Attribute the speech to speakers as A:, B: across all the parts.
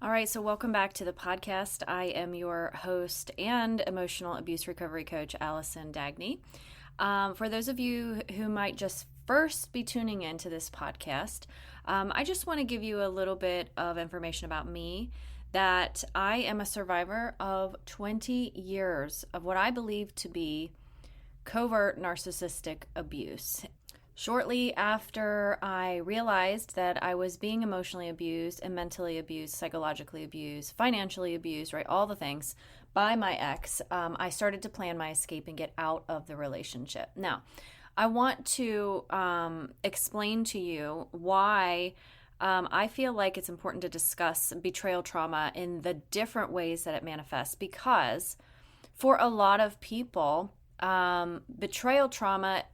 A: All right, so welcome back to the podcast. I am your host and emotional abuse recovery coach, Allison Dagny. For those of you who might just first be tuning into this podcast, I just want to give you a little bit of information about me that I am a survivor of 20 years of what I believe to be covert narcissistic abuse. Shortly after I realized that I was being emotionally abused and mentally abused, psychologically abused, financially abused, right, all the things by my ex, I started to plan my escape and get out of the relationship. Now, I want to explain to you why I feel like it's important to discuss betrayal trauma in the different ways that it manifests, because for a lot of people, betrayal trauma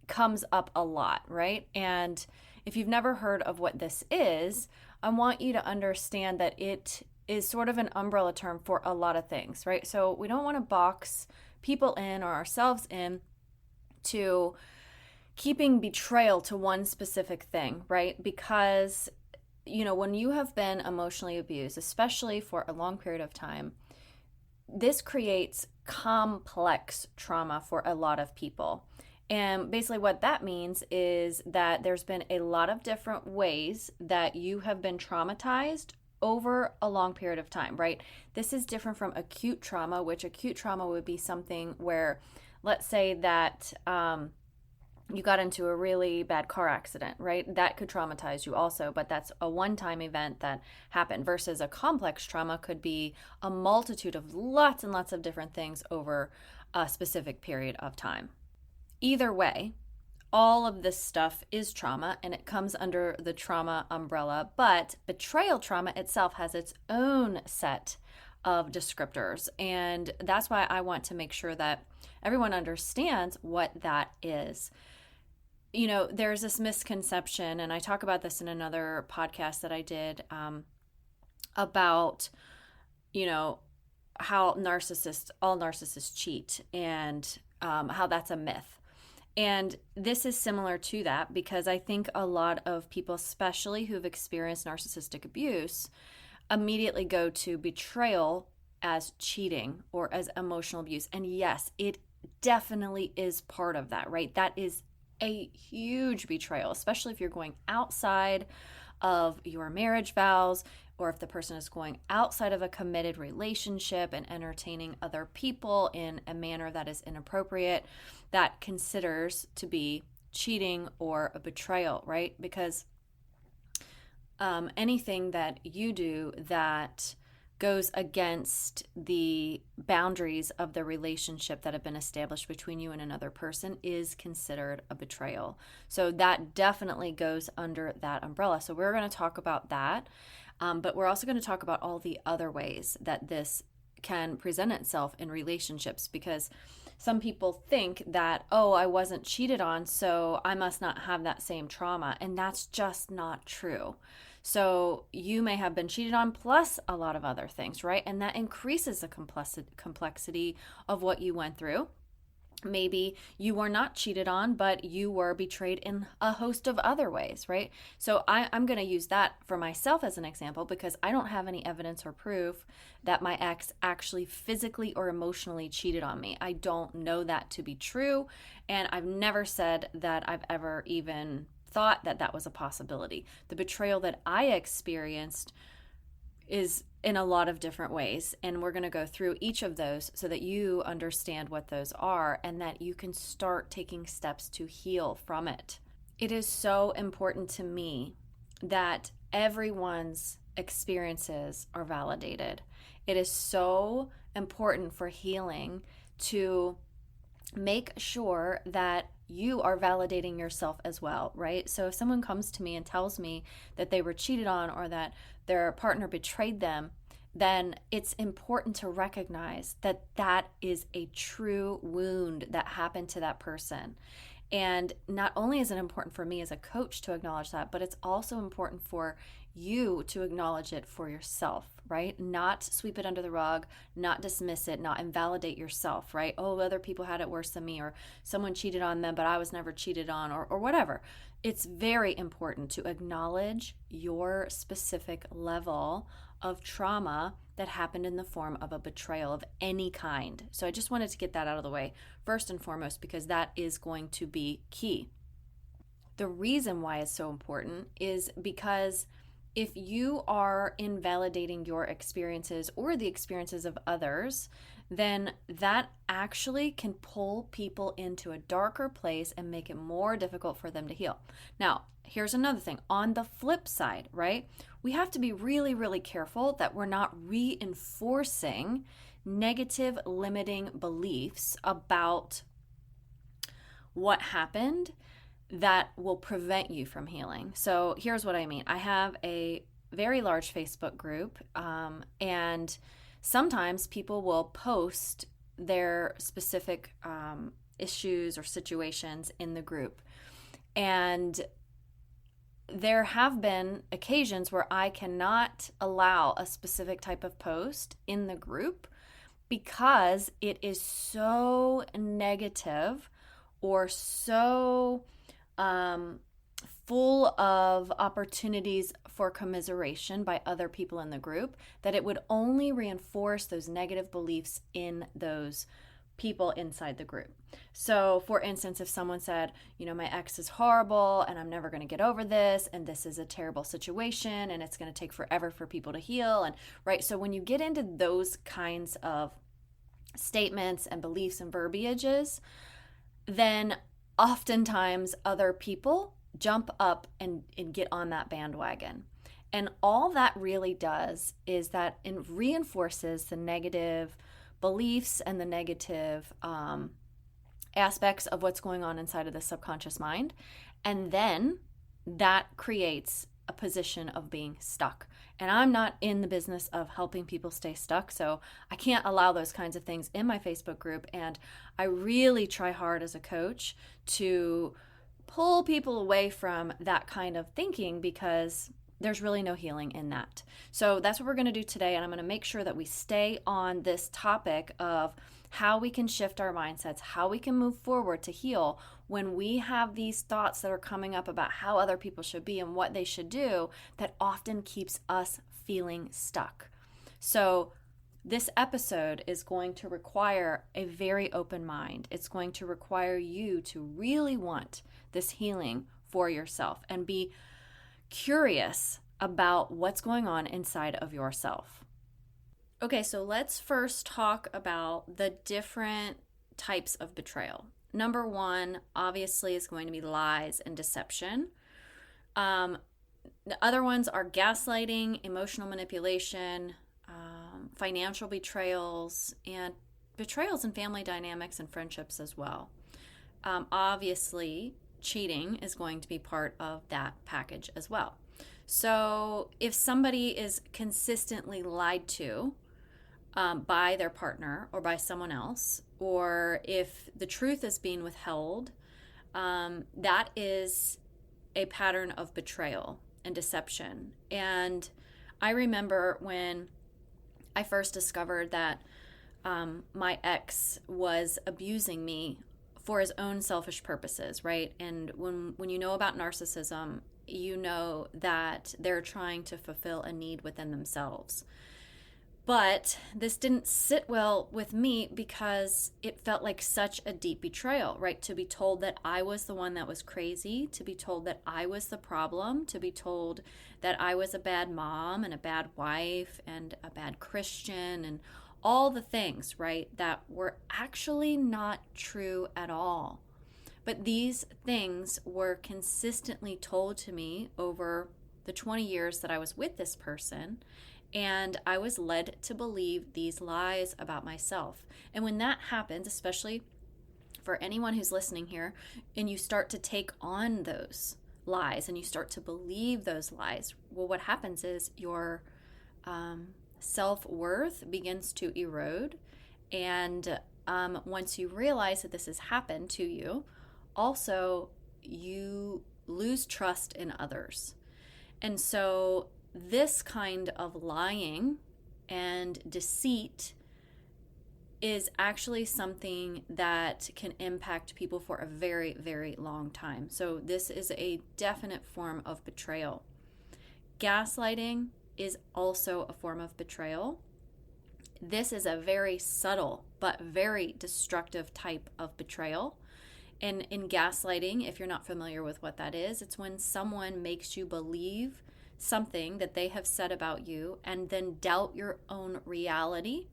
A: comes up a lot, right? And if you've never heard of what this is, I want you to understand that it is sort of an umbrella term for a lot of things, right? So we don't want to box people in or ourselves in to keeping betrayal to one specific thing, right? Because, when you have been emotionally abused, especially for a long period of time, this creates complex trauma for a lot of people. And basically, what that means is that there's been a lot of different ways that you have been traumatized over a long period of time, right? This is different from acute trauma, which acute trauma would be something where, let's say that you got into a really bad car accident, right? That could traumatize you also, but that's a one-time event that happened, versus a complex trauma could be a multitude of lots and lots of different things over a specific period of time. Either way, all of this stuff is trauma and it comes under the trauma umbrella, but betrayal trauma itself has its own set of descriptors. And that's why I want to make sure that everyone understands what that is. There's this misconception, and I talk about this in another podcast that I did about, how all narcissists cheat, and how that's a myth. And this is similar to that, because I think a lot of people, especially who've experienced narcissistic abuse, immediately go to betrayal as cheating or as emotional abuse. And yes, it definitely is part of that, right? That is a huge betrayal, especially if you're going outside of your marriage vows, or if the person is going outside of a committed relationship and entertaining other people in a manner that is inappropriate, that considers to be cheating or a betrayal, right? Because anything that you do that goes against the boundaries of the relationship that have been established between you and another person is considered a betrayal. So that definitely goes under that umbrella. So we're going to talk about that, but we're also going to talk about all the other ways that this can present itself in relationships, because some people think that, oh, I wasn't cheated on, so I must not have that same trauma. And that's just not true. So you may have been cheated on plus a lot of other things, right? And that increases the complexity of what you went through. Maybe you were not cheated on, but you were betrayed in a host of other ways, right? So I'm going to use that for myself as an example, because I don't have any evidence or proof that my ex actually physically or emotionally cheated on me. I don't know that to be true, and I've never said that I've ever even thought that that was a possibility. The betrayal that I experienced is in a lot of different ways, and we're going to go through each of those so that you understand what those are and that you can start taking steps to heal from it. It is so important to me that everyone's experiences are validated. It is so important for healing to make sure that you are validating yourself as well, right? So if someone comes to me and tells me that they were cheated on or that their partner betrayed them, then it's important to recognize that that is a true wound that happened to that person. And not only is it important for me as a coach to acknowledge that, but it's also important for you to acknowledge it for yourself, right? Not sweep it under the rug, not dismiss it, not invalidate yourself, right? Oh, other people had it worse than me, or someone cheated on them, but I was never cheated on, or whatever. It's very important to acknowledge your specific level of trauma that happened in the form of a betrayal of any kind. So I just wanted to get that out of the way first and foremost, because that is going to be key. The reason why it's so important is because if you are invalidating your experiences or the experiences of others, then that actually can pull people into a darker place and make it more difficult for them to heal. Now, here's another thing. On the flip side, right? We have to be really, really careful that we're not reinforcing negative limiting beliefs about what happened that will prevent you from healing. So here's what I mean. I have a very large Facebook group, and sometimes people will post their specific issues or situations in the group. And there have been occasions where I cannot allow a specific type of post in the group because it is so negative or so full of opportunities for commiseration by other people in the group that it would only reinforce those negative beliefs in those people inside the group. So for instance, if someone said, my ex is horrible and I'm never going to get over this and this is a terrible situation and it's going to take forever for people to heal, and right, so when you get into those kinds of statements and beliefs and verbiages, then oftentimes other people jump up and get on that bandwagon. And all that really does is that it reinforces the negative beliefs and the negative aspects of what's going on inside of the subconscious mind. And then that creates a position of being stuck. And I'm not in the business of helping people stay stuck, so I can't allow those kinds of things in my Facebook group. And I really try hard as a coach to pull people away from that kind of thinking because there's really no healing in that. So that's what we're going to do today, and I'm going to make sure that we stay on this topic of how we can shift our mindsets, how we can move forward to heal when we have these thoughts that are coming up about how other people should be and what they should do that often keeps us feeling stuck. So this episode is going to require a very open mind. It's going to require you to really want this healing for yourself and be curious about what's going on inside of yourself. Okay, so let's first talk about the different types of betrayal. Number one, obviously, is going to be lies and deception. The other ones are gaslighting, emotional manipulation, financial betrayals, and betrayals in family dynamics and friendships as well. Obviously, cheating is going to be part of that package as well. So if somebody is consistently lied to by their partner or by someone else, or if the truth is being withheld, that is a pattern of betrayal and deception. And I remember when I first discovered that my ex was abusing me for his own selfish purposes, right? And when you know about narcissism, you know that they're trying to fulfill a need within themselves. But this didn't sit well with me because it felt like such a deep betrayal, right? To be told that I was the one that was crazy, to be told that I was the problem, to be told that I was a bad mom and a bad wife and a bad Christian and all the things, right, that were actually not true at all. But these things were consistently told to me over the 20 years that I was with this person, and I was led to believe these lies about myself. And when that happens, especially for anyone who's listening here, and you start to take on those lies and you start to believe those lies, well, what happens is your self-worth begins to erode. And once you realize that this has happened to you, also you lose trust in others. And so this kind of lying and deceit is actually something that can impact people for a very, very long time. So this is a definite form of betrayal. Gaslighting is also a form of betrayal. This is a very subtle but very destructive type of betrayal. And in gaslighting, if you're not familiar with what that is, it's when someone makes you believe something that they have said about you and then doubt your own reality.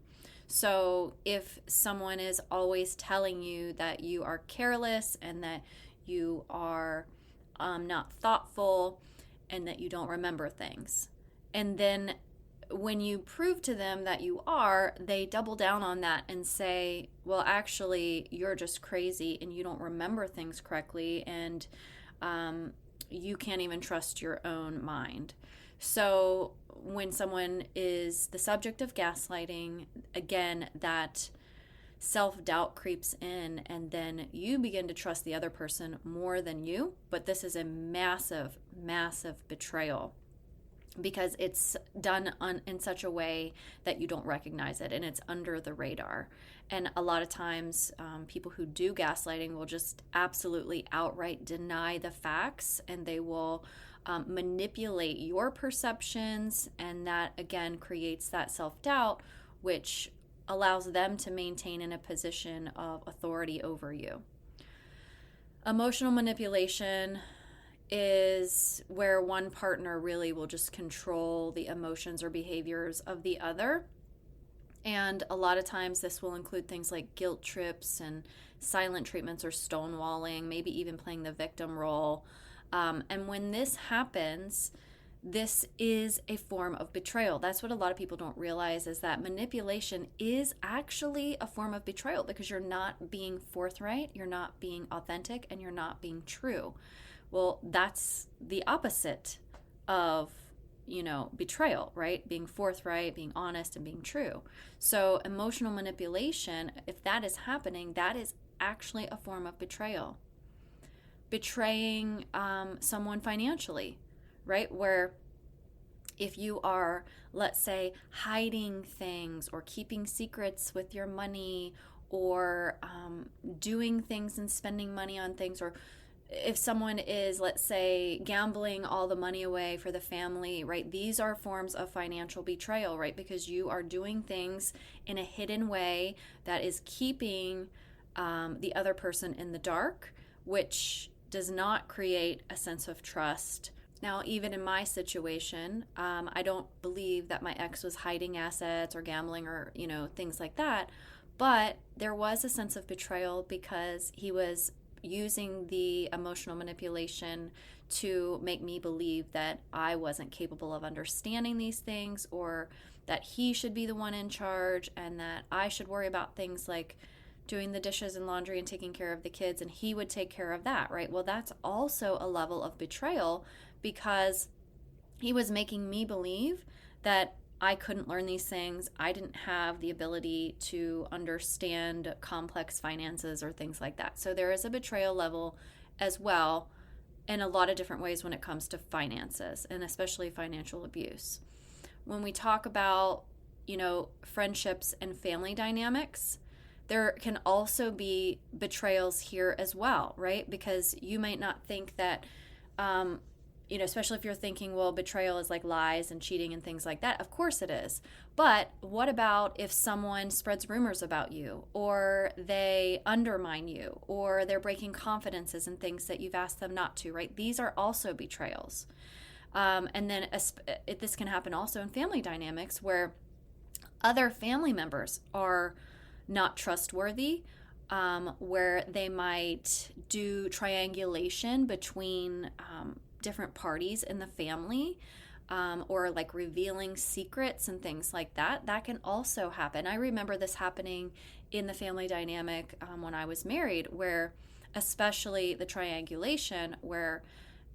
A: So if someone is always telling you that you are careless and that you are not thoughtful and that you don't remember things, and then when you prove to them that you are, they double down on that and say, well, actually, you're just crazy and you don't remember things correctly, and you can't even trust your own mind. So when someone is the subject of gaslighting, again, that self-doubt creeps in, and then you begin to trust the other person more than you. But this is a massive, massive betrayal, because it's done in such a way that you don't recognize it, and it's under the radar. And a lot of times people who do gaslighting will just absolutely outright deny the facts, and they will manipulate your perceptions, and that again creates that self-doubt, which allows them to maintain in a position of authority over you. Emotional manipulation is where one partner really will just control the emotions or behaviors of the other. And a lot of times this will include things like guilt trips and silent treatments or stonewalling, maybe even playing the victim role. And when this happens, this is a form of betrayal. That's what a lot of people don't realize, is that manipulation is actually a form of betrayal, because you're not being forthright, you're not being authentic, and you're not being true. Well, that's the opposite of, betrayal, right? Being forthright, being honest, and being true. So emotional manipulation, if that is happening, that is actually a form of betrayal. Betraying someone financially, right? Where if you are, let's say, hiding things or keeping secrets with your money, or doing things and spending money on things, or if someone is, let's say, gambling all the money away for the family, right? These are forms of financial betrayal, right? Because you are doing things in a hidden way that is keeping the other person in the dark, which does not create a sense of trust. Now, even in my situation, I don't believe that my ex was hiding assets or gambling or, things like that. But there was a sense of betrayal because he was using the emotional manipulation to make me believe that I wasn't capable of understanding these things, or that he should be the one in charge, and that I should worry about things like doing the dishes and laundry and taking care of the kids, and he would take care of that, right? Well, that's also a level of betrayal, because he was making me believe that I couldn't learn these things. I didn't have the ability to understand complex finances or things like that. So there is a betrayal level as well in a lot of different ways when it comes to finances, and especially financial abuse. When we talk about, friendships and family dynamics, there can also be betrayals here as well, right? Because you might not think that, especially if you're thinking, well, betrayal is like lies and cheating and things like that. Of course it is. But what about if someone spreads rumors about you, or they undermine you, or they're breaking confidences and things that you've asked them not to, right? These are also betrayals. And then this can happen also in family dynamics, where other family members are not trustworthy, where they might do triangulation between different parties in the family, or like revealing secrets and things like that. That can also happen. I remember this happening in the family dynamic when I was married, where especially the triangulation, where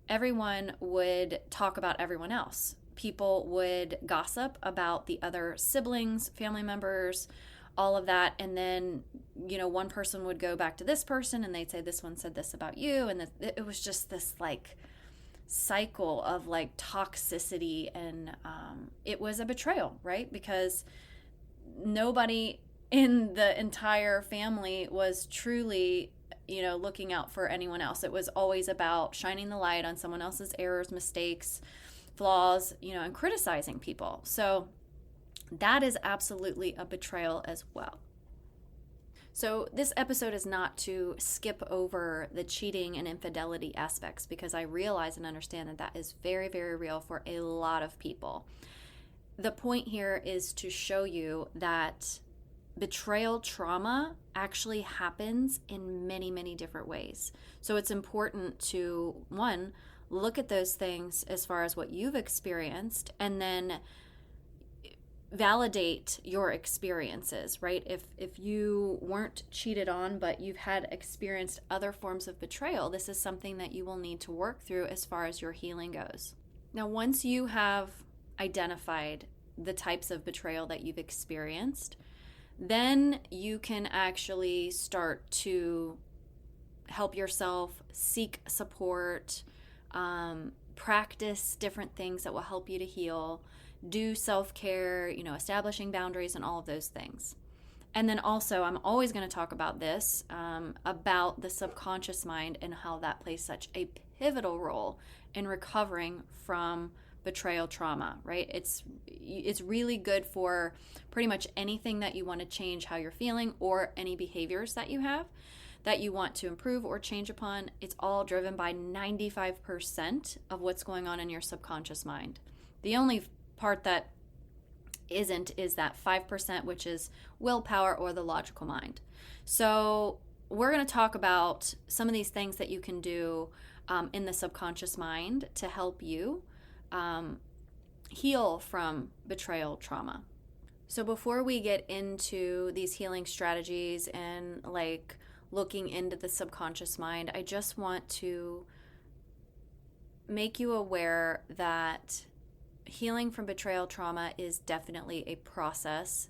A: everyone would talk about everyone else. People would gossip about the other siblings, family members, all of that. And then, one person would go back to this person and they'd say, this one said this about you. And it was just this like cycle of like toxicity, and it was a betrayal, right? Because nobody in the entire family was truly, looking out for anyone else. It was always about shining the light on someone else's errors, mistakes, flaws, and criticizing people. So that is absolutely a betrayal as well. So this episode is not to skip over the cheating and infidelity aspects, because I realize and understand that that is very, very real for a lot of people. The point here is to show you that betrayal trauma actually happens in many, many different ways. So it's important to, one, look at those things as far as what you've experienced, and then validate your experiences, right? If you weren't cheated on, but you've had experienced other forms of betrayal, this is something that you will need to work through as far as your healing goes. Now, once you have identified the types of betrayal that you've experienced, then you can actually start to help yourself seek support, practice different things that will help you to heal, do self-care, establishing boundaries and all of those things. And then also, I'm always going to talk about this, about the subconscious mind and how that plays such a pivotal role in recovering from betrayal trauma, right? It's really good for pretty much anything that you want to change how you're feeling, or any behaviors that you have that you want to improve or change upon. It's all driven by 95% of what's going on in your subconscious mind. The only part that isn't is that 5%, which is willpower or the logical mind. So we're going to talk about some of these things that you can do in the subconscious mind to help you heal from betrayal trauma. So before we get into these healing strategies and looking into the subconscious mind, I just want to make you aware that healing from betrayal trauma is definitely a process.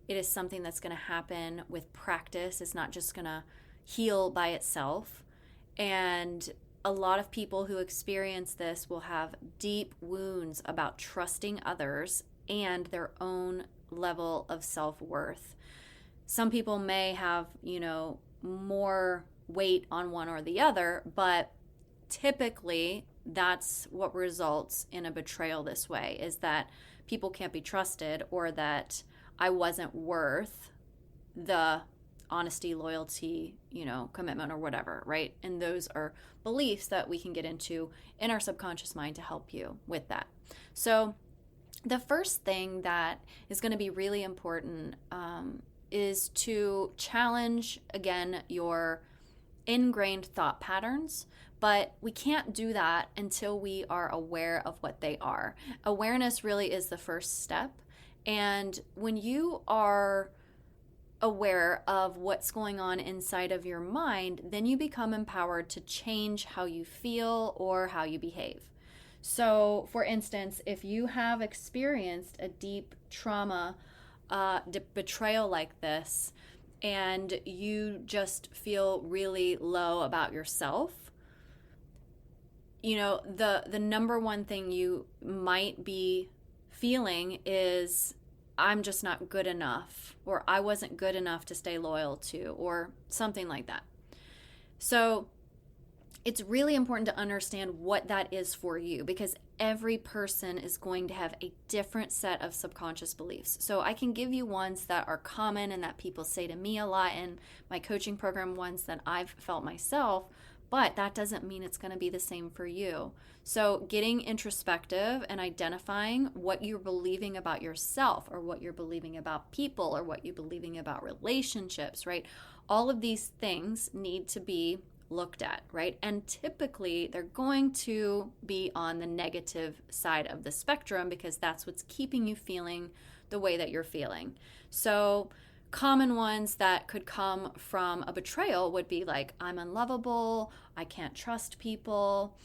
A: It is something that's going to happen with practice. It's not just going to heal by itself. And a lot of people who experience this will have deep wounds about trusting others and their own level of self-worth. Some people may have, more weight on one or the other, but typically that's what results in a betrayal this way, is that people can't be trusted, or that I wasn't worth the honesty, loyalty, commitment or whatever, right? And those are beliefs that we can get into in our subconscious mind to help you with that. So the first thing that is going to be really important is to challenge, again, your ingrained thought patterns. But we can't do that until we are aware of what they are. Awareness really is the first step. And when you are aware of what's going on inside of your mind, then you become empowered to change how you feel or how you behave. So, for instance, if you have experienced a deep trauma, betrayal like this, and you just feel really low about yourself, the number one thing you might be feeling is, I'm just not good enough, or I wasn't good enough to stay loyal to, or something like that. So it's really important to understand what that is for you, because every person is going to have a different set of subconscious beliefs. So I can give you ones that are common and that people say to me a lot in my coaching program, ones that I've felt myself, but that doesn't mean it's going to be the same for you. So getting introspective and identifying what you're believing about yourself, or what you're believing about people, or what you're believing about relationships, right? All of these things need to be looked at, right? And typically they're going to be on the negative side of the spectrum, because that's what's keeping you feeling the way that you're feeling. So common ones that could come from a betrayal would be like, I'm unlovable, I can't trust people,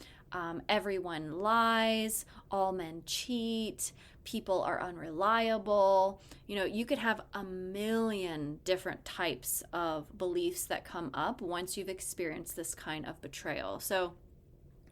A: everyone lies, all men cheat, people are unreliable. You could have a million different types of beliefs that come up once you've experienced this kind of betrayal. So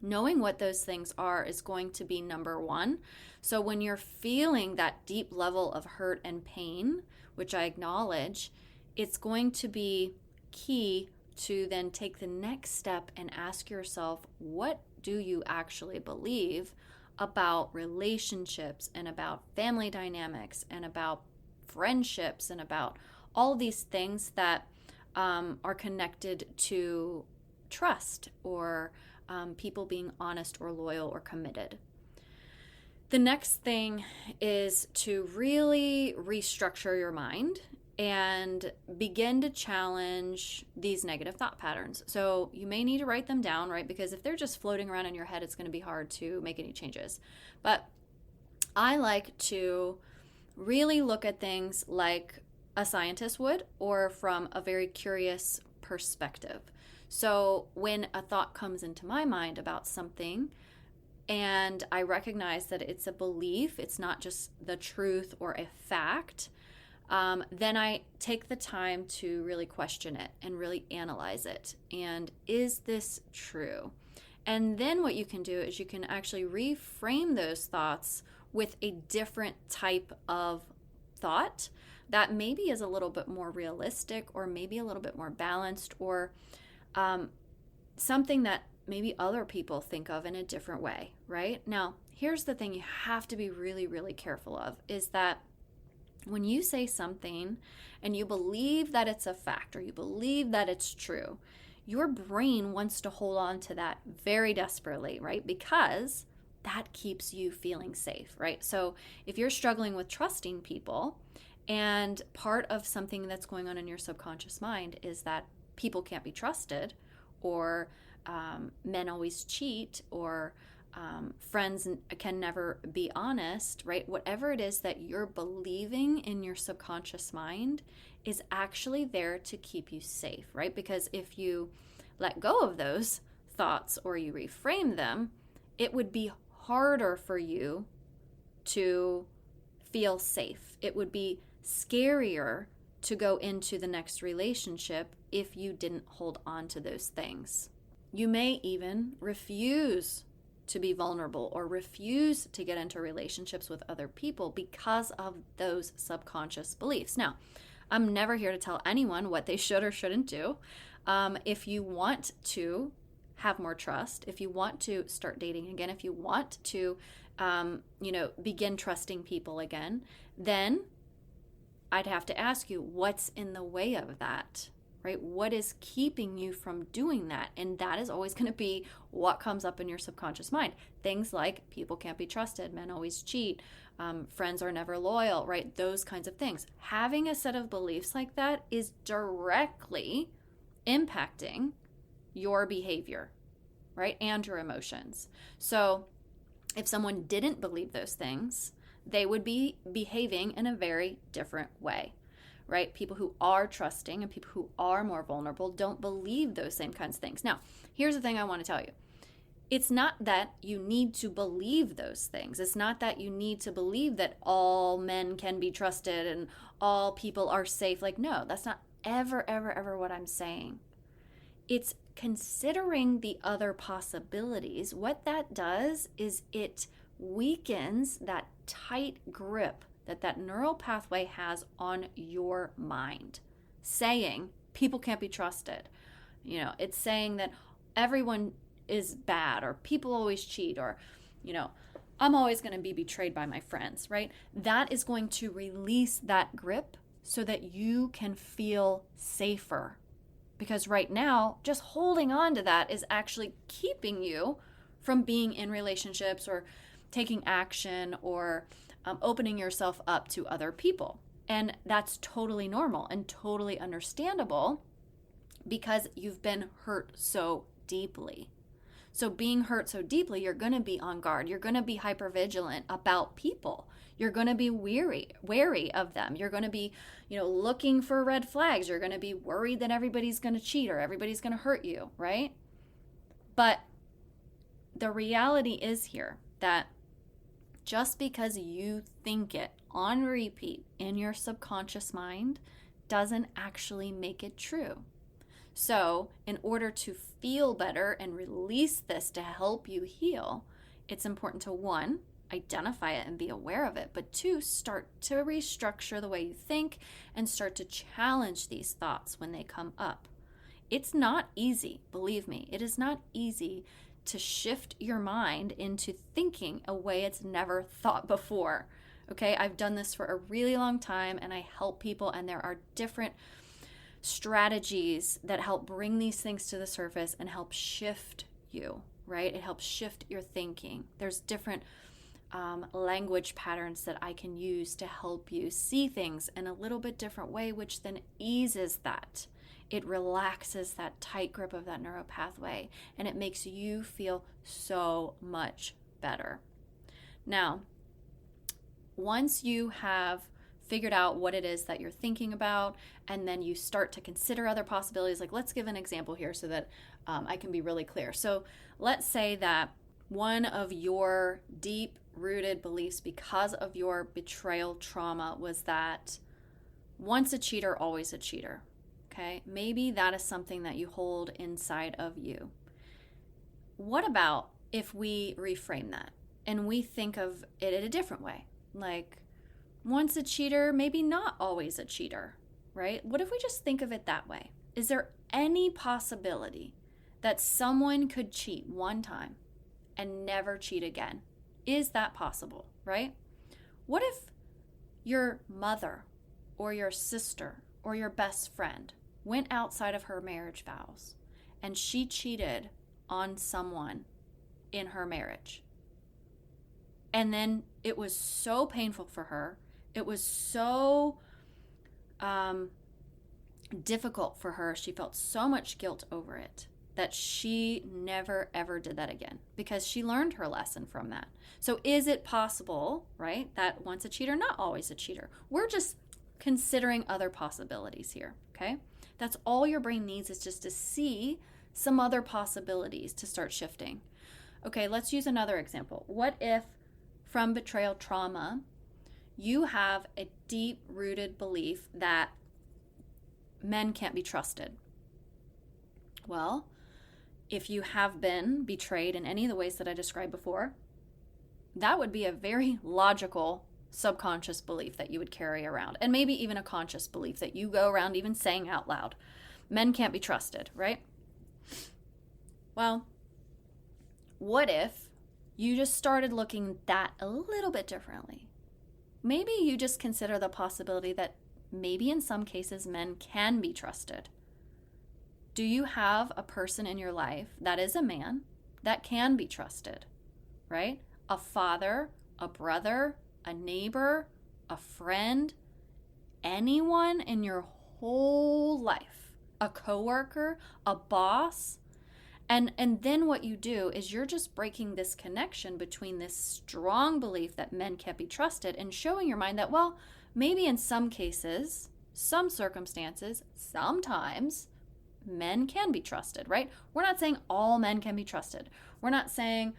A: knowing what those things are is going to be number one. So when you're feeling that deep level of hurt and pain, which I acknowledge, it's going to be key to then take the next step and ask yourself, what do you actually believe about relationships and about family dynamics and about friendships and about all these things that are connected to trust or people being honest or loyal or committed. The next thing is to really restructure your mind and begin to challenge these negative thought patterns. So you may need to write them down, right? Because if they're just floating around in your head, it's going to be hard to make any changes. But I like to really look at things like a scientist would, or from a very curious perspective. So when a thought comes into my mind about something, and I recognize that it's a belief, it's not just the truth or a fact, then I take the time to really question it and really analyze it. And is this true? And then what you can do is you can actually reframe those thoughts with a different type of thought that maybe is a little bit more realistic, or maybe a little bit more balanced, or something that maybe other people think of in a different way, right? Now, here's the thing you have to be really, really careful of, is that when you say something and you believe that it's a fact or you believe that it's true, your brain wants to hold on to that very desperately, right? Because that keeps you feeling safe, right? So if you're struggling with trusting people, and part of something that's going on in your subconscious mind is that people can't be trusted, or men always cheat, or friends can never be honest, right? Whatever it is that you're believing in your subconscious mind is actually there to keep you safe, right? Because if you let go of those thoughts or you reframe them, it would be harder for you to feel safe. It would be scarier to go into the next relationship if you didn't hold on to those things. You may even refuse to be vulnerable or refuse to get into relationships with other people because of those subconscious beliefs. Now, I'm never here to tell anyone what they should or shouldn't do. If you want to have more trust, if you want to start dating again, if you want to, begin trusting people again, then I'd have to ask you, what's in the way of that, right? What is keeping you from doing that? And that is always going to be what comes up in your subconscious mind. Things like people can't be trusted, men always cheat, friends are never loyal, right? Those kinds of things. Having a set of beliefs like that is directly impacting your behavior, right? And your emotions. So if someone didn't believe those things, they would be behaving in a very different way, right? People who are trusting and people who are more vulnerable don't believe those same kinds of things. Now, here's the thing I want to tell you. It's not that you need to believe those things. It's not that you need to believe that all men can be trusted and all people are safe. Like, no, that's not ever what I'm saying. It's considering the other possibilities. What that does is it weakens that tight grip that neural pathway has on your mind, saying people can't be trusted. It's saying that everyone is bad, or people always cheat, or I'm always going to be betrayed by my friends, right? That is going to release that grip so that you can feel safer. Because right now, just holding on to that is actually keeping you from being in relationships or taking action or opening yourself up to other people. And that's totally normal and totally understandable because you've been hurt so deeply. So being hurt so deeply, you're going to be on guard. You're going to be hypervigilant about people. You're going to be wary of them. You're going to be, looking for red flags. You're going to be worried that everybody's going to cheat or everybody's going to hurt you, right? But the reality is here that just because you think it on repeat in your subconscious mind doesn't actually make it true. So in order to feel better and release this to help you heal, it's important to, one, identify it and be aware of it, but two, start to restructure the way you think and start to challenge these thoughts when they come up. It's not easy, believe me, it is not easy to shift your mind into thinking a way it's never thought before. Okay, I've done this for a really long time and I help people, and there are different strategies that help bring these things to the surface and help shift you, right? It helps shift your thinking. There's different language patterns that I can use to help you see things in a little bit different way, which then eases that. It relaxes that tight grip of that neural pathway, and it makes you feel so much better. Now, once you have figured out what it is that you're thinking about, and then you start to consider other possibilities, like let's give an example here so that I can be really clear. So let's say that one of your deep-rooted beliefs because of your betrayal trauma was that once a cheater, always a cheater. Okay, maybe that is something that you hold inside of you. What about if we reframe that and we think of it in a different way? Like, once a cheater, maybe not always a cheater, right? What if we just think of it that way? Is there any possibility that someone could cheat one time and never cheat again? Is that possible, right? What if your mother or your sister or your best friend went outside of her marriage vows and she cheated on someone in her marriage? And then it was so painful for her. It was so difficult for her. She felt so much guilt over it that she never, ever did that again because she learned her lesson from that. So is it possible, right, that once a cheater, not always a cheater? We're just considering other possibilities here, okay? That's all your brain needs, is just to see some other possibilities to start shifting. Okay, let's use another example. What if from betrayal trauma, you have a deep-rooted belief that men can't be trusted? Well, if you have been betrayed in any of the ways that I described before, that would be a very logical subconscious belief that you would carry around, and maybe even a conscious belief that you go around even saying out loud. Men can't be trusted, right? Well, what if you just started looking at that a little bit differently? Maybe you just consider the possibility that maybe in some cases men can be trusted. Do you have a person in your life that is a man that can be trusted, right? A father, a brother, a neighbor, a friend, anyone in your whole life, a coworker, a boss. And then what you do is you're just breaking this connection between this strong belief that men can't be trusted and showing your mind that, well, maybe in some cases, some circumstances, sometimes men can be trusted, right? We're not saying all men can be trusted. We're not saying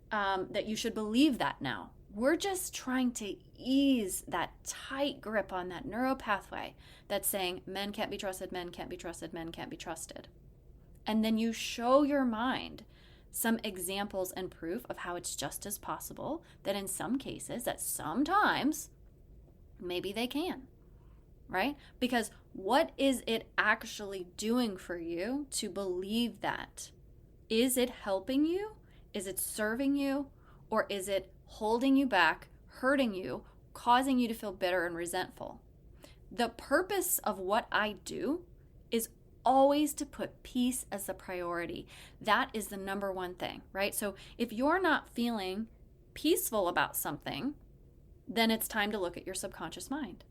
A: that you should believe that now. We're just trying to ease that tight grip on that neural pathway that's saying men can't be trusted, men can't be trusted, men can't be trusted. And then you show your mind some examples and proof of how it's just as possible that in some cases, that sometimes maybe they can, right? Because what is it actually doing for you to believe that? Is it helping you? Is it serving you? Or is it holding you back, hurting you, causing you to feel bitter and resentful? The purpose of what I do is always to put peace as the priority. That is the number one thing, right? So if you're not feeling peaceful about something, then it's time to look at your subconscious mind.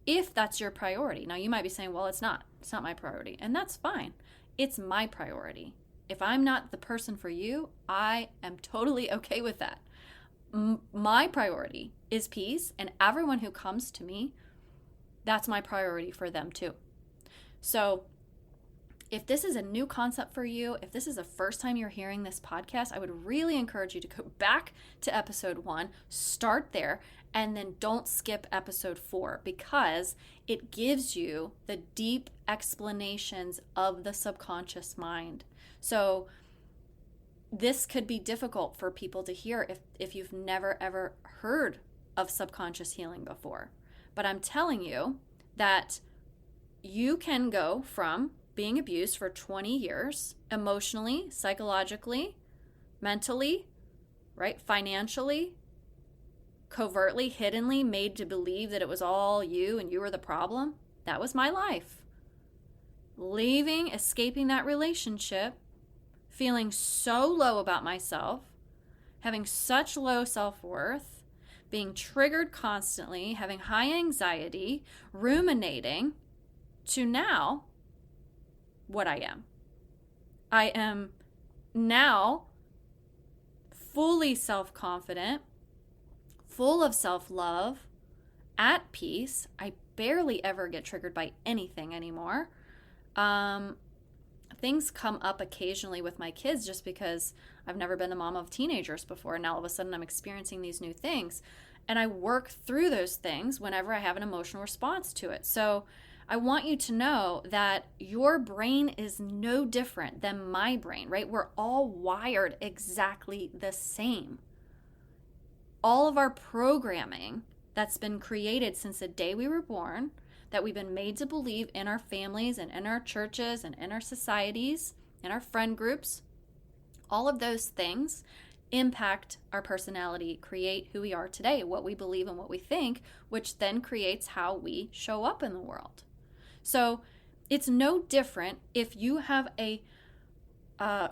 A: If that's your priority. Now you might be saying, well, it's not my priority. And that's fine. It's my priority. If I'm not the person for you, I am totally okay with that. My priority is peace, and everyone who comes to me, that's my priority for them too. So if this is a new concept for you, if this is the first time you're hearing this podcast, I would really encourage you to go back to episode 1, start there, and then don't skip episode 4 because it gives you the deep explanations of the subconscious mind. So this could be difficult for people to hear if you've never ever heard of subconscious healing before. But I'm telling you that you can go from being abused for 20 years, emotionally, psychologically, mentally, right? Financially, covertly, hiddenly made to believe that it was all you and you were the problem. That was my life. Leaving, escaping that relationship, feeling so low about myself, having such low self-worth, being triggered constantly, having high anxiety, ruminating, to now what I am. I am now fully self-confident, full of self-love, at peace. I barely ever get triggered by anything anymore. Things come up occasionally with my kids just because I've never been a mom of teenagers before, and now all of a sudden I'm experiencing these new things. And I work through those things whenever I have an emotional response to it. So I want you to know that your brain is no different than my brain, right? We're all wired exactly the same. All of our programming that's been created since the day we were born, that we've been made to believe in our families and in our churches and in our societies, in our friend groups, all of those things impact our personality, create who we are today, what we believe and what we think, which then creates how we show up in the world. So it's no different if you have a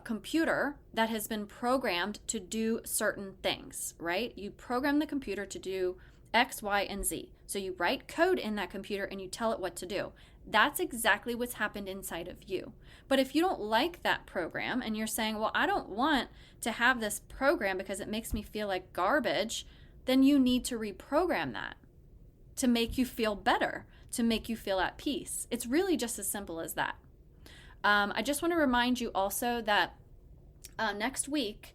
A: computer that has been programmed to do certain things, right? You program the computer to do X, Y, and Z. So you write code in that computer and you tell it what to do. That's exactly what's happened inside of you. But if you don't like that program and you're saying, well, I don't want to have this program because it makes me feel like garbage, then you need to reprogram that to make you feel better, to make you feel at peace. It's really just as simple as that. I just want to remind you also that next week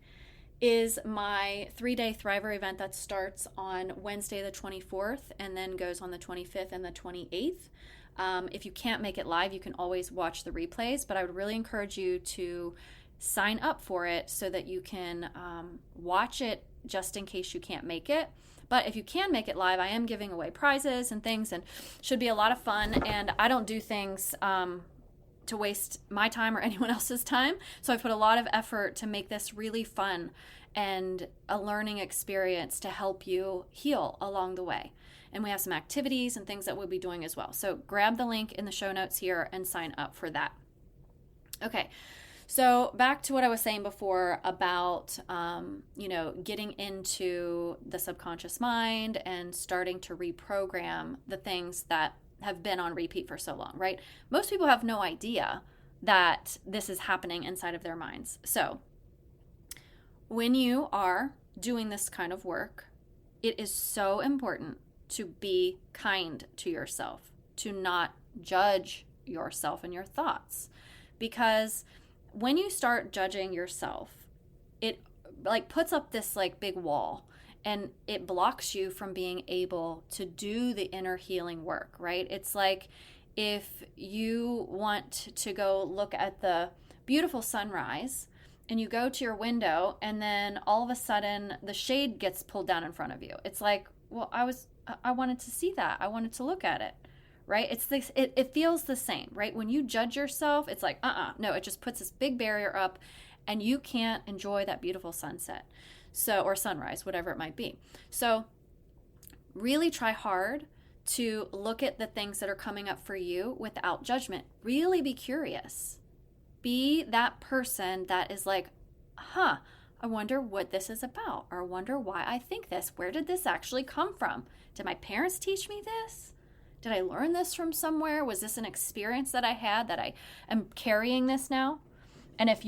A: is my 3-day Thriver event that starts on Wednesday the 24th and then goes on the 25th and the 28th. If you can't make it live, you can always watch the replays, but I would really encourage you to sign up for it so that you can watch it just in case you can't make it. But if you can make it live, I am giving away prizes and things, and should be a lot of fun. And I don't do things to waste my time or anyone else's time. So I put a lot of effort to make this really fun and a learning experience to help you heal along the way. And we have some activities and things that we'll be doing as well. So grab the link in the show notes here and sign up for that. Okay, so back to what I was saying before about, getting into the subconscious mind and starting to reprogram the things that have been on repeat for so long, right? Most people have no idea that this is happening inside of their minds. So when you are doing this kind of work, it is so important to be kind to yourself, to not judge yourself and your thoughts. Because when you start judging yourself, it puts up this big wall, and it blocks you from being able to do the inner healing work, right? It's like if you want to go look at the beautiful sunrise and you go to your window and then all of a sudden the shade gets pulled down in front of you. It's like, well, I wanted to see that. I wanted to look at it, right? It feels the same, right? When you judge yourself, it's like, no, it just puts this big barrier up and you can't enjoy that beautiful sunset. Or sunrise, whatever it might be. So really try hard to look at the things that are coming up for you without judgment. Really be curious. Be that person that is like, I wonder what this is about, or I wonder why I think this. Where did this actually come from? Did my parents teach me this? Did I learn this from somewhere? Was this an experience that I had that I am carrying this now? And if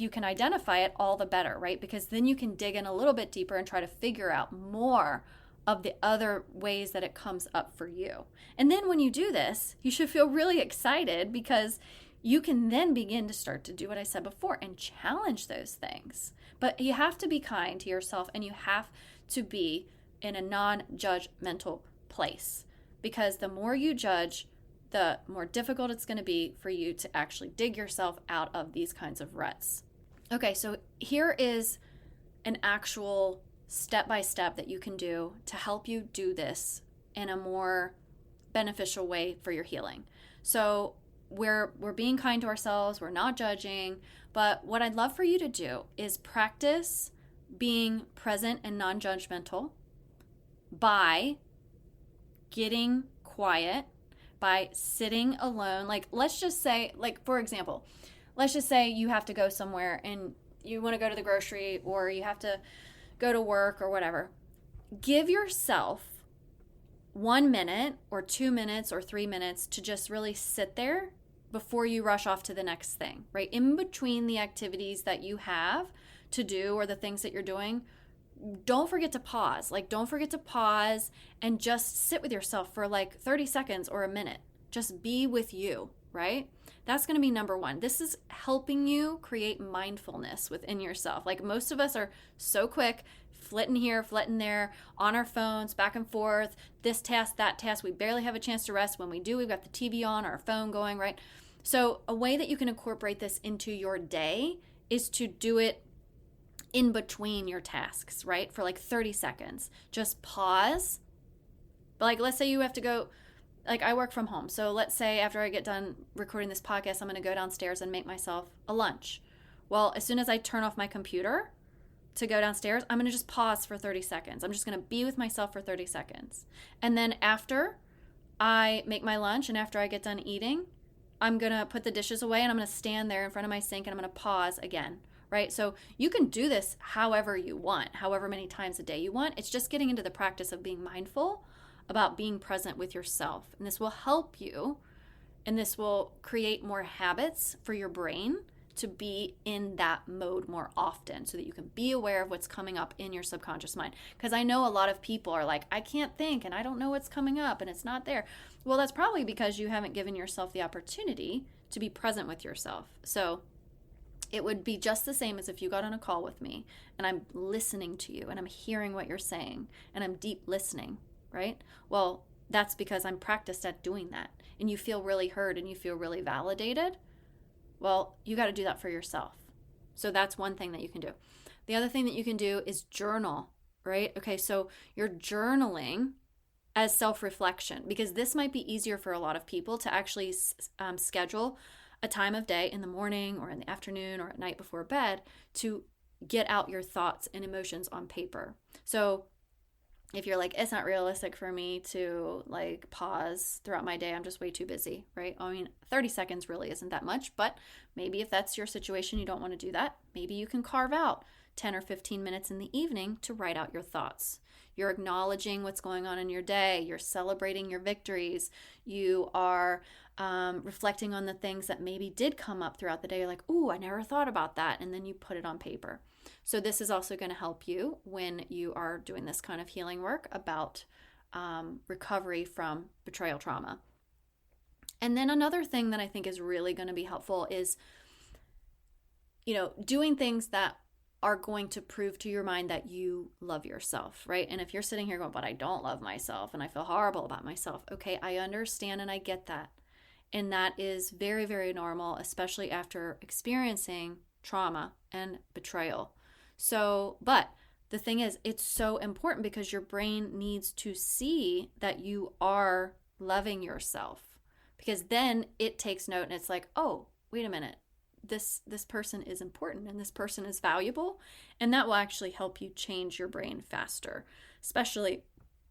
A: you can identify it, all the better, right? Because then you can dig in a little bit deeper and try to figure out more of the other ways that it comes up for you. And then when you do this, you should feel really excited because you can then begin to start to do what I said before and challenge those things. But you have to be kind to yourself, and you have to be in a non-judgmental place, because the more you judge, the more difficult it's going to be for you to actually dig yourself out of these kinds of ruts. Okay, so here is an actual step-by-step that you can do to help you do this in a more beneficial way for your healing. So we're being kind to ourselves, we're not judging, but what I'd love for you to do is practice being present and non-judgmental by getting quiet, by sitting alone. Like, let's just say, like, for example, let's just say you have to go somewhere and you want to go to the grocery, or you have to go to work or whatever. Give yourself 1 minute or 2 minutes or 3 minutes to just really sit there before you rush off to the next thing, right? In between the activities that you have to do or the things that you're doing, don't forget to pause. Like, don't forget to pause and just sit with yourself for like 30 seconds or a minute. Just be with you, right? That's going to be number one. This is helping you create mindfulness within yourself. Like, most of us are so quick, flitting here, flitting there, on our phones, back and forth, this task, that task. We barely have a chance to rest. When we do, we've got the TV on, our phone going, right? So a way that you can incorporate this into your day is to do it in between your tasks, right? For like 30 seconds. Just pause. Like, let's say you have to go, like, I work from home. So let's say after I get done recording this podcast, I'm going to go downstairs and make myself a lunch. Well, as soon as I turn off my computer to go downstairs, I'm going to just pause for 30 seconds. I'm just going to be with myself for 30 seconds. And then after I make my lunch and after I get done eating, I'm going to put the dishes away and I'm going to stand there in front of my sink and I'm going to pause again, right? So you can do this however you want, however many times a day you want. It's just getting into the practice of being mindful about being present with yourself. And this will help you, and this will create more habits for your brain to be in that mode more often so that you can be aware of what's coming up in your subconscious mind. Because I know a lot of people are like, I can't think and I don't know what's coming up and it's not there. Well, that's probably because you haven't given yourself the opportunity to be present with yourself. So it would be just the same as if you got on a call with me and I'm listening to you and I'm hearing what you're saying and I'm deep listening, right? Well, that's because I'm practiced at doing that, and you feel really heard and you feel really validated. Well, you got to do that for yourself. So that's one thing that you can do. The other thing that you can do is journal, right? Okay, so you're journaling as self-reflection, because this might be easier for a lot of people to actually schedule a time of day in the morning or in the afternoon or at night before bed to get out your thoughts and emotions on paper. So if you're like, it's not realistic for me to like pause throughout my day, I'm just way too busy, right? I mean, 30 seconds really isn't that much, but maybe if that's your situation, you don't want to do that. Maybe you can carve out 10 or 15 minutes in the evening to write out your thoughts. You're acknowledging what's going on in your day. You're celebrating your victories. You are reflecting on the things that maybe did come up throughout the day. You're like, ooh, I never thought about that. And then you put it on paper. So this is also going to help you when you are doing this kind of healing work about recovery from betrayal trauma. And then another thing that I think is really going to be helpful is, doing things that are going to prove to your mind that you love yourself, right? And if you're sitting here going, but I don't love myself and I feel horrible about myself, okay, I understand and I get that. And that is very, very normal, especially after experiencing trauma and betrayal. So, but the thing is, it's so important because your brain needs to see that you are loving yourself, because then it takes note and it's like, oh, wait a minute, this person is important and this person is valuable. And that will actually help you change your brain faster, especially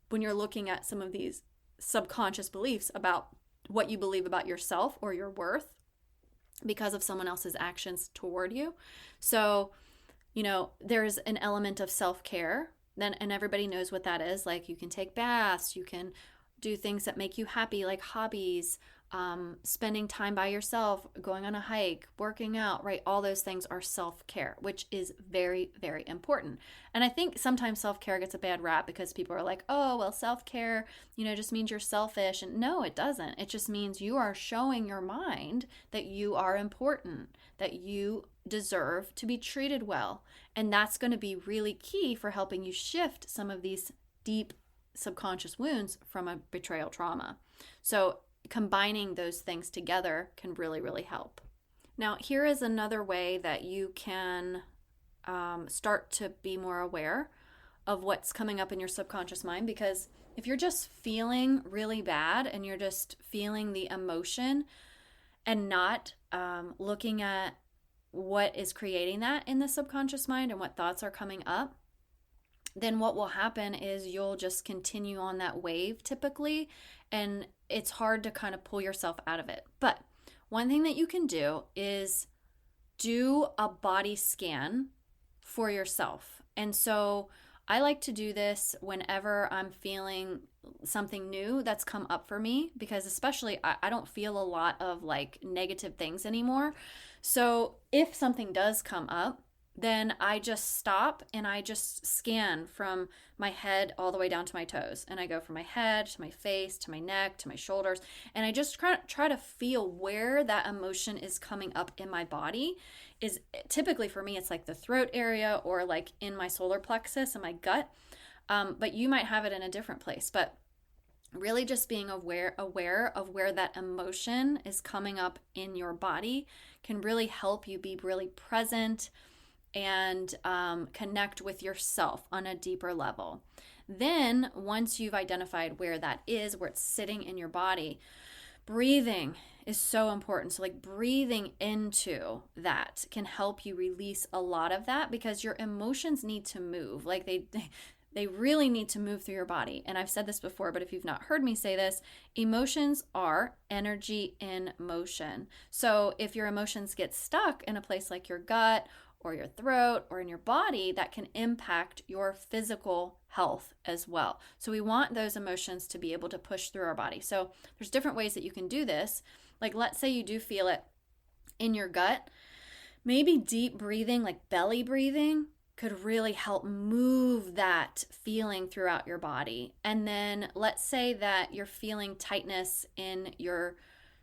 A: when you're looking at some of these subconscious beliefs about what you believe about yourself or your worth because of someone else's actions toward you. So, there's an element of self-care, and everybody knows what that is. Like, you can take baths, you can do things that make you happy, like hobbies, spending time by yourself, going on a hike, working out, right? All those things are self-care, which is very, very important. And I think sometimes self-care gets a bad rap because people are like, oh, well, self-care, just means you're selfish. And no, it doesn't. It just means you are showing your mind that you are important, that you deserve to be treated well. And that's going to be really key for helping you shift some of these deep subconscious wounds from a betrayal trauma. So combining those things together can really, really help. Now, here is another way that you can start to be more aware of what's coming up in your subconscious mind, because if you're just feeling really bad and you're just feeling the emotion and not looking at what is creating that in the subconscious mind and what thoughts are coming up, then what will happen is you'll just continue on that wave typically, and it's hard to kind of pull yourself out of it. But one thing that you can do is do a body scan for yourself. And so I like to do this whenever I'm feeling something new that's come up for me, because especially I don't feel a lot of like negative things anymore. So if something does come up, then I just stop and I just scan from my head all the way down to my toes. And I go from my head to my face to my neck to my shoulders. And I just try to feel where that emotion is coming up in my body. Is typically for me, it's like the throat area or like in my solar plexus and my gut. But you might have it in a different place. But really just being aware of where that emotion is coming up in your body can really help you be really present and connect with yourself on a deeper level. Then once you've identified where that is, where it's sitting in your body, breathing is so important. So like breathing into that can help you release a lot of that, because your emotions need to move. Like they really need to move through your body. And I've said this before, but if you've not heard me say this, emotions are energy in motion. So if your emotions get stuck in a place like your gut or your throat or in your body, that can impact your physical health as well. So we want those emotions to be able to push through our body. So there's different ways that you can do this. Like let's say you do feel it in your gut, maybe deep breathing, like belly breathing, could really help move that feeling throughout your body. And then let's say that you're feeling tightness in your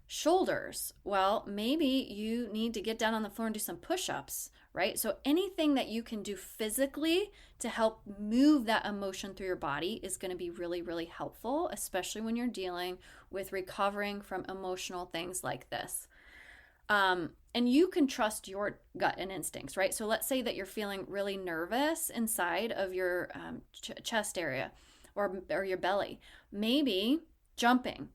A: shoulders. Well, maybe you need to get down on the floor and do some push-ups, right? So anything that you can do physically to help move that emotion through your body is going to be really, really helpful, especially when you're dealing with recovering from emotional things like this. And you can trust your gut and instincts, right? So let's say that you're feeling really nervous inside of your chest area or your belly. Maybe jumping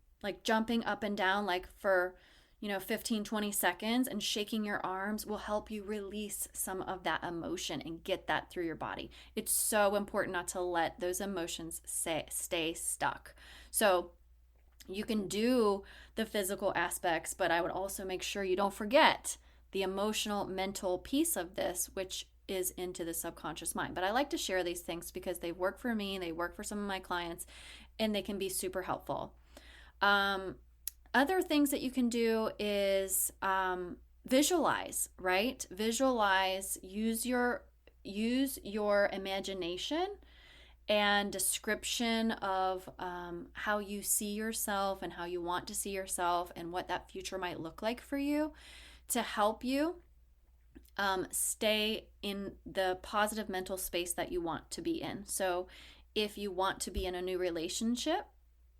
A: up and down, like for 15, 20 seconds, and shaking your arms will help you release some of that emotion and get that through your body. It's so important not to let those emotions stay stuck. So you can do the physical aspects, but I would also make sure you don't forget the emotional, mental piece of this, which is into the subconscious mind. But I like to share these things because they work for me, they work for some of my clients, and they can be super helpful. Other things that you can do is visualize, right? Visualize, use your imagination and description of how you see yourself and how you want to see yourself and what that future might look like for you to help you stay in the positive mental space that you want to be in. So if you want to be in a new relationship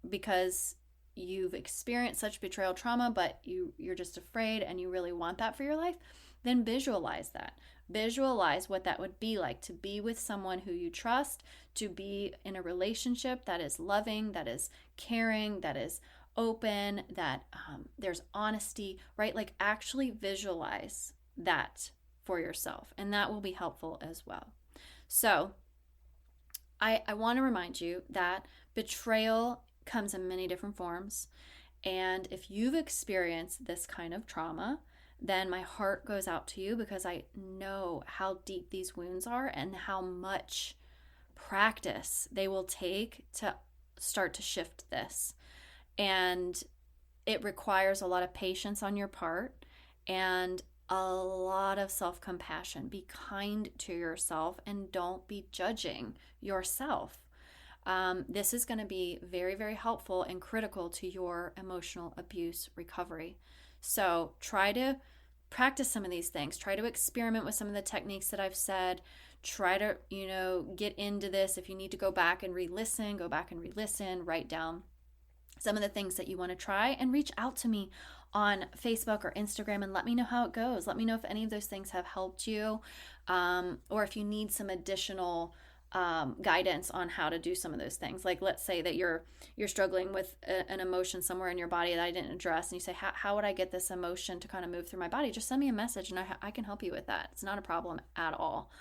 A: because you've experienced such betrayal trauma, but you're just afraid and you really want that for your life, then visualize that. Visualize what that would be like to be with someone who you trust, to be in a relationship that is loving, that is caring, that is open, that there's honesty, right? Like actually visualize that for yourself, and that will be helpful as well. So I want to remind you that betrayal comes in many different forms. And if you've experienced this kind of trauma, then my heart goes out to you, because I know how deep these wounds are and how much practice they will take to start to shift this. And it requires a lot of patience on your part and a lot of self-compassion. Be kind to yourself and don't be judging yourself. This is going to be very, very helpful and critical to your emotional abuse recovery. So try to practice some of these things. Try to experiment with some of the techniques that I've said. Try to, get into this. If you need to go back and re-listen, write down some of the things that you want to try, and reach out to me on Facebook or Instagram and let me know how it goes. Let me know if any of those things have helped you, or if you need some additional guidance on how to do some of those things. Like, let's say that you're struggling with an emotion somewhere in your body that I didn't address, and you say, how would I get this emotion to kind of move through my body? Just send me a message, and I can help you with that. It's not a problem at all.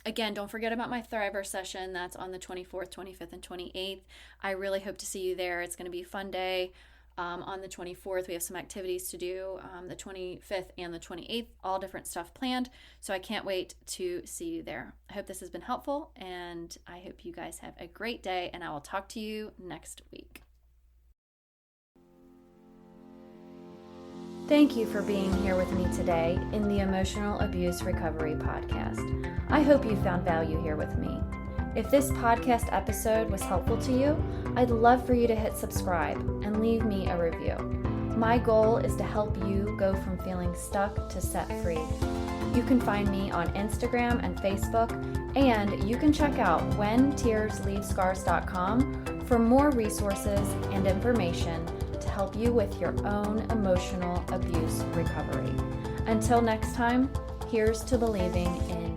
A: Again, don't forget about my Thriver session. That's on the 24th, 25th, and 28th. I really hope to see you there. It's going to be a fun day. On the 24th, we have some activities to do. The 25th and the 28th, all different stuff planned. So I can't wait to see you there. I hope this has been helpful, and I hope you guys have a great day, and I will talk to you next week. Thank you for being here with me today in the Emotional Abuse Recovery Podcast. I hope you found value here with me. If this podcast episode was helpful to you, I'd love for you to hit subscribe and leave me a review. My goal is to help you go from feeling stuck to set free. You can find me on Instagram and Facebook, and you can check out whentearsleavescars.com for more resources and information to help you with your own emotional abuse recovery. Until next time, here's to believing in